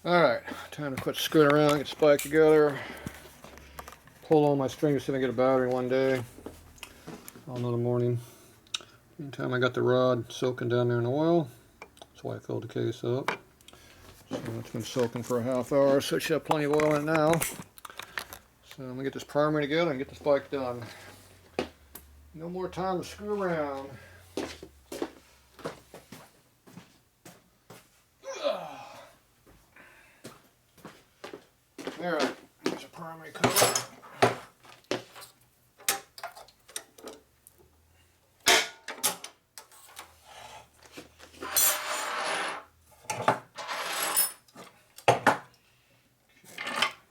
Alright, time to quit screwing around, get the spike together. Pull all my strings so I get a battery one day. All in the morning. Meantime, I got the rod soaking down there in oil. That's why I filled the case up. So it's been soaking for a half hour, so it should have plenty of oil in it now. So I'm gonna get this primary together and get the spike done. No more time to screw around. Alright, here's a primary cover.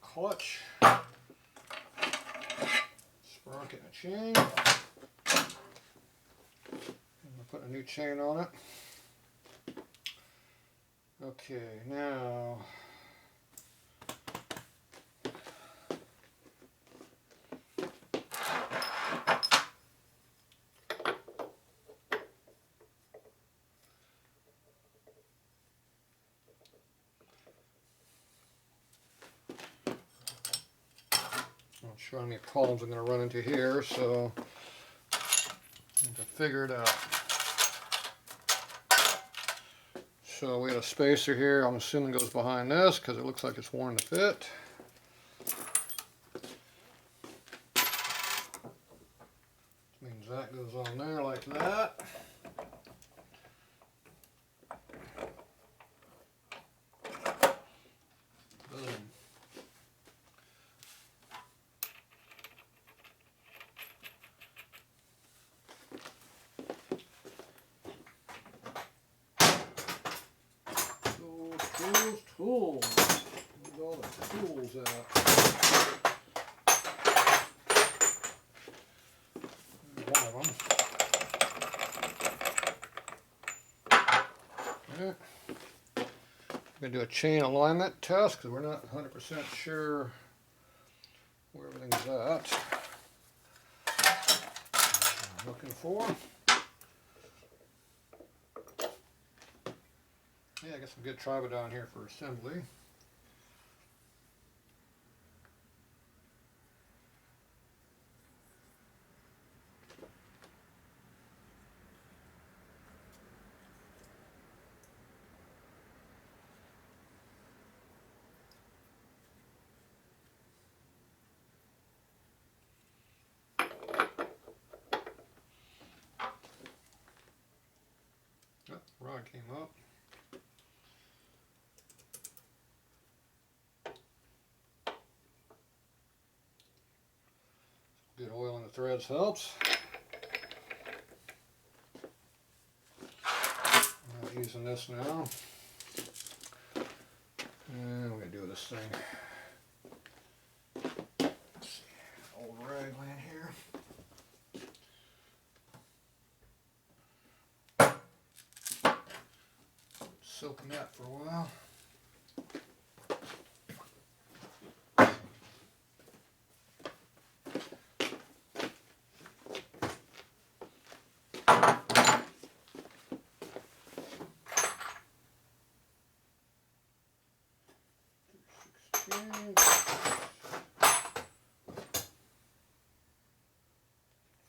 Clutch, sprocket and a chain. I'm putting a new chain on it. Okay, now I'm not sure how many problems I'm going to run into here, so I need to figure it out. So we have a spacer here, I'm assuming goes behind this because it looks like it's worn to fit. Which means that goes on there like that. Boom. Tools. Where's all the tools at? There's one of them. Yeah. I'm going to do a chain alignment test because we're not 100% sure where everything's at. I'm looking for. Yeah, I got some good tribodon here for assembly. Oh, rod came up. Good oil in the threads helps. I'm not using this now. And we're going to do this thing. Let's see, old rag laying here. Soaking that for a while.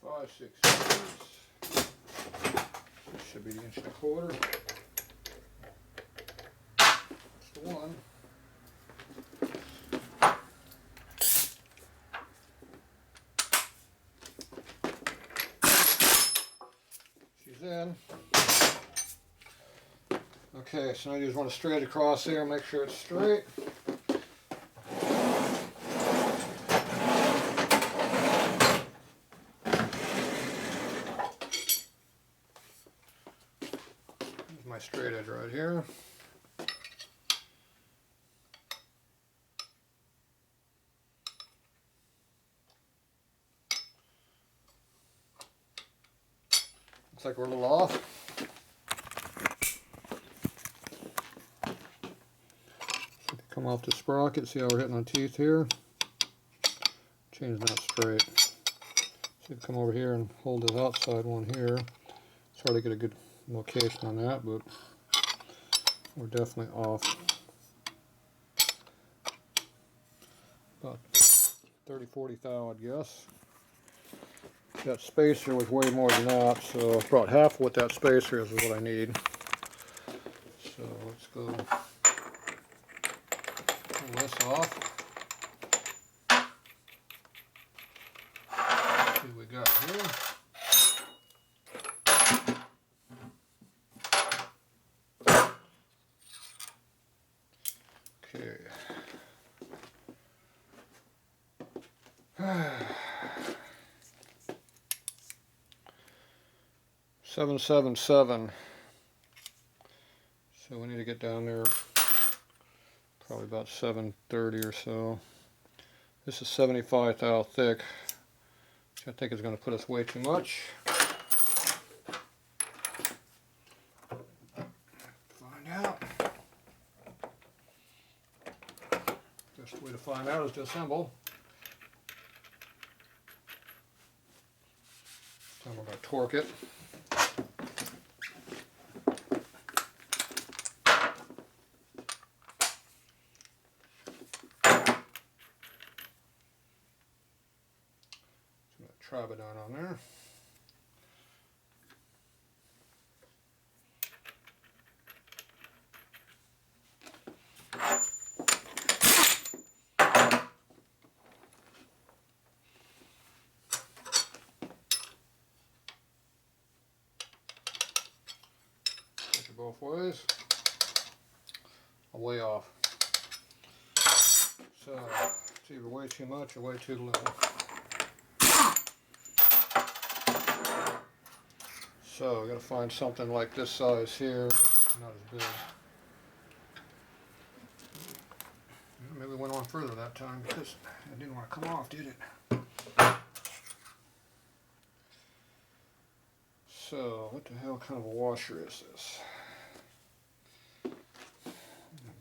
Five, 6 inches. Should be the 1.25 inches. That's the one. She's in. Okay, so now you just want to straight across here, make sure it's straight. Here's my straight edge right here. Looks like we're a little off. Come off the sprocket, see how we're hitting on teeth here. Chain's not straight. So you come over here and hold this outside one here. It's hard to get a good location on that, but we're definitely off. 30-40 thou, I'd guess. That spacer was way more than that, so about half what that spacer is what I need. So let's go pull this off. See what we got here. Okay. 777. So we need to get down there probably about 730 or so. This is 75 thou thick, which I think is going to put us way too much. Find out. Best way to find out is to assemble. Then we're going to torque it. Tribodon on there. Take it both ways. Way off. So it's either way too much or way too little. So I got to find something like this size here, not as big. Maybe we went on further that time because it didn't want to come off, did it? So what the hell kind of a washer is this?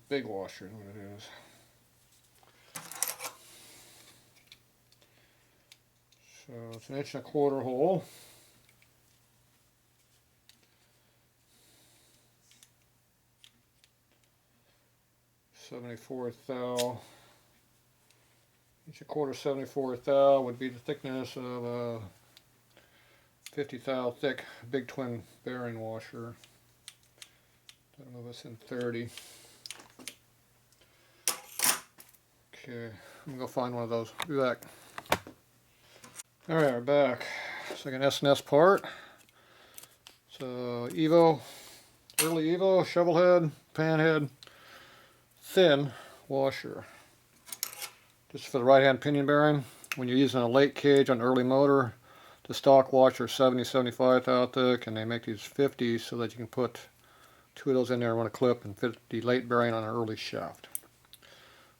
Big washer is what it is. So it's 1.25 inch hole. .74 thou. 1.25 inch 74 thou would be the thickness of a 50 thou thick big twin bearing washer. Don't know if it's in 30. Okay, I'm gonna go find one of those. Be back. Alright, we're back. It's like an S&S part. So Evo, early Evo, shovel head, pan head, thin washer. Just for the right hand pinion bearing. When you're using a late cage on an early motor, the stock washer is 70-75 thou thick, and they make these 50s so that you can put 2 of those in there and run a clip and fit the late bearing on an early shaft.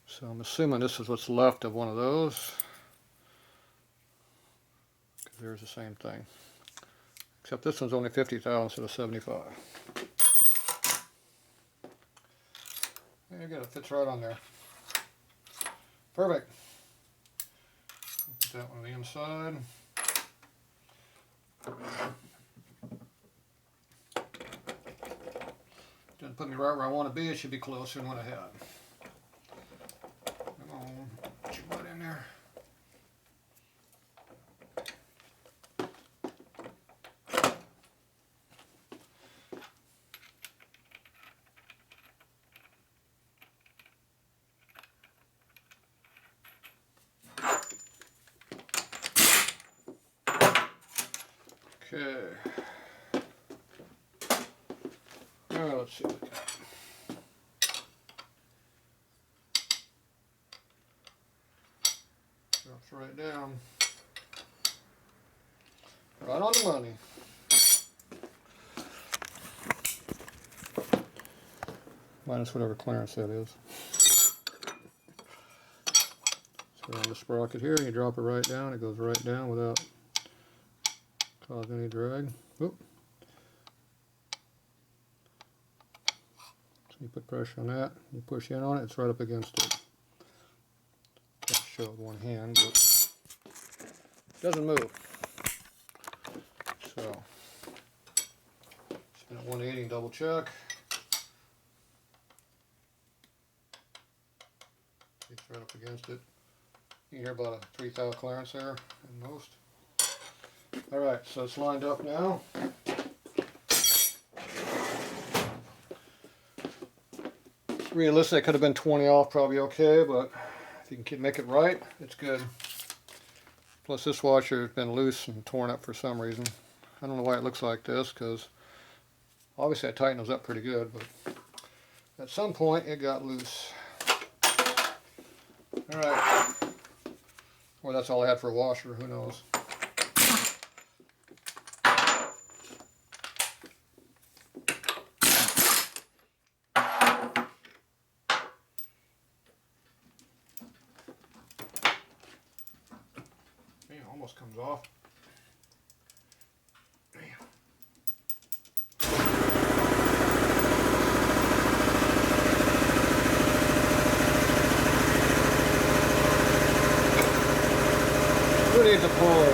So I'm assuming this is what's left of one of those. There's the same thing, except this one's only 50 thou instead of 75. There you go, it fits right on there. Perfect. Put that one on the inside. Didn't put me right where I want to be. It should be closer than what I had. Come on, put your butt in there. Okay. Alright, let's see what we got. Drops right down. Right on the money. Minus whatever clearance that is. So on the sprocket here, you drop it right down. It goes right down without causing any drag. Oop. So you put pressure on that, you push in on it, it's right up against it. Can't show it with one hand, but it doesn't move. So, spin at 180 and double check. It's right up against it. You hear about a 3 thou clearance there at most. Alright, so it's lined up now. Realistically, it could have been 20 off, probably okay, but if you can make it right, it's good. Plus this washer has been loose and torn up for some reason. I don't know why it looks like this, because obviously I tightened those up pretty good, but at some point it got loose. Alright. Or that's all I had for a washer, who knows. Man, it almost comes off. Man. Who needs a puller?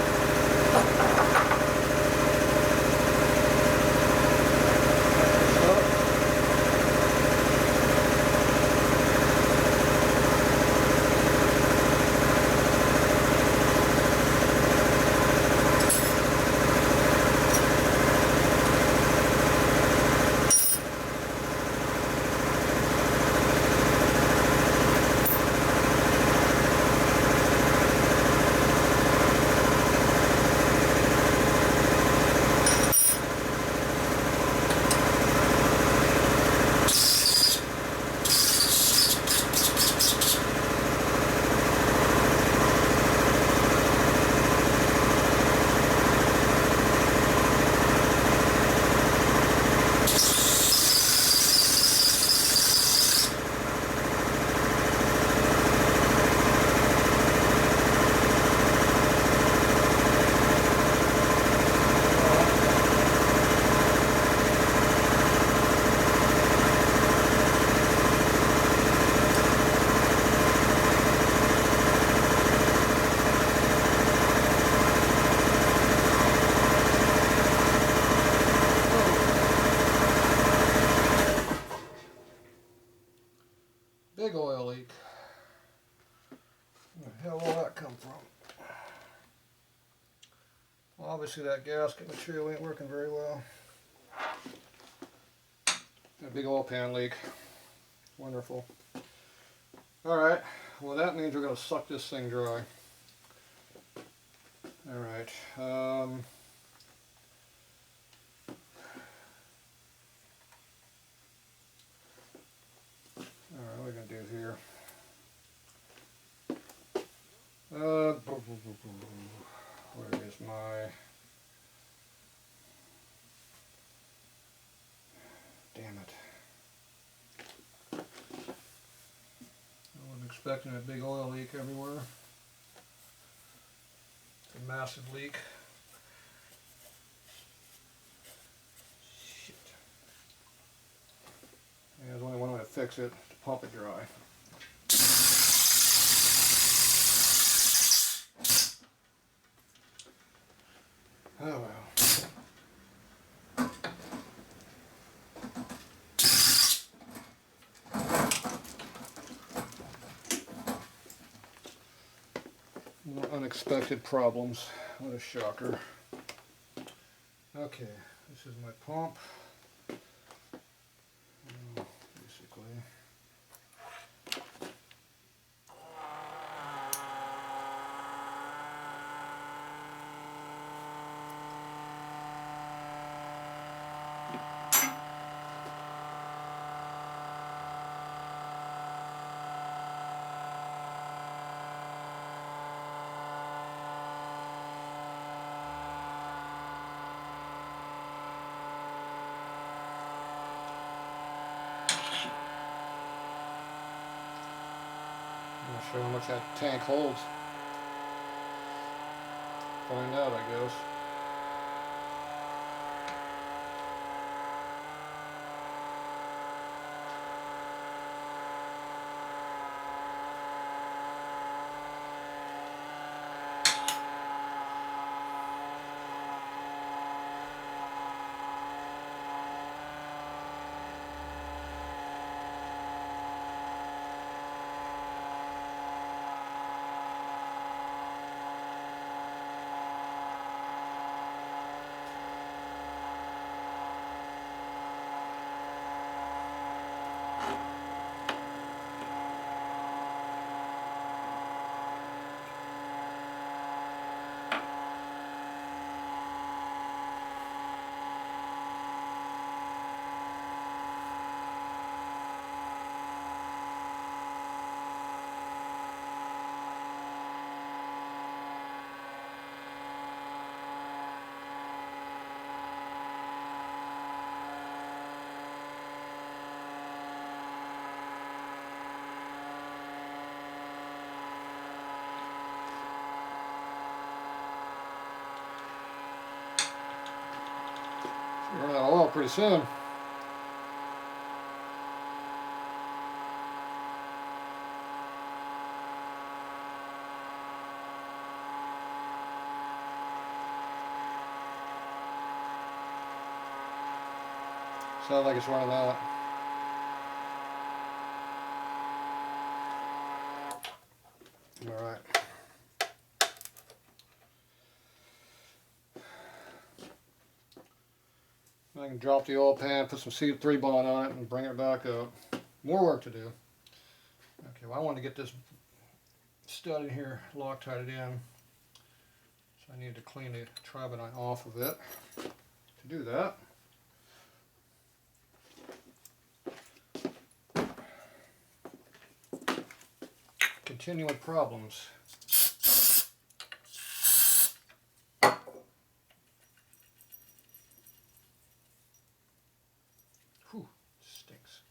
Big oil leak. Where the hell will that come from? Well, obviously that gasket material ain't working very well. A big oil pan leak. Wonderful. Alright, well that means we're going to suck this thing dry. Alright. Alright, what are we going to do here? Where is my... Damn it. I was expecting a big oil leak everywhere. It's a massive leak. Shit. Yeah, there's only one way to fix it, to pump it dry. Oh well. More unexpected problems. What a shocker. Okay, this is my pump. Basically. I'm not sure how much that tank holds. Find out, I guess. run out of oil pretty soon. Sounds like it's running out. All right. I can drop the oil pan, put some C3 bond on it, and bring it back up. More work to do. Okay, well I want to get this stud in here Loctited in. So I need to clean the tribonite off of it. To do that, continue with problems. Whew, stinks.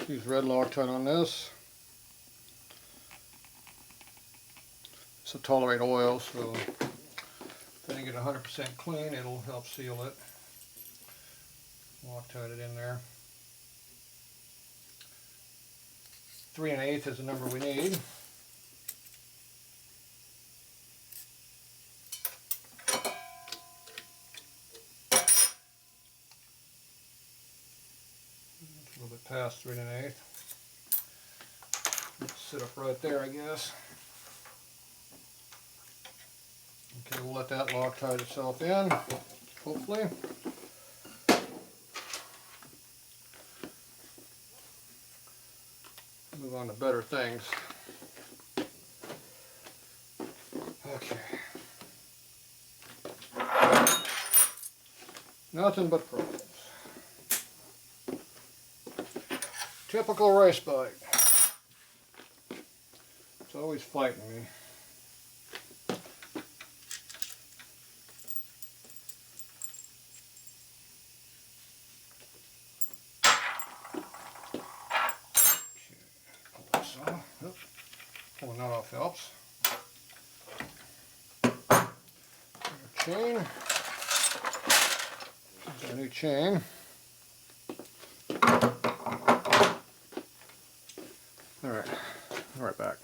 Use red Loctite on this. It's to tolerate oil, so if I didn't get 100% clean, it'll help seal it. Loctite it in there. 3 1/8 is the number we need. A little bit past 3 1/8. Sit up right there, I guess. Okay, we'll let that Loctite itself in, hopefully. Move on to better things. Okay. Nothing but problems. Typical race bike. It's always fighting me. Pulling that off helps. Chain. Here's our new chain. Alright, I'll be right back.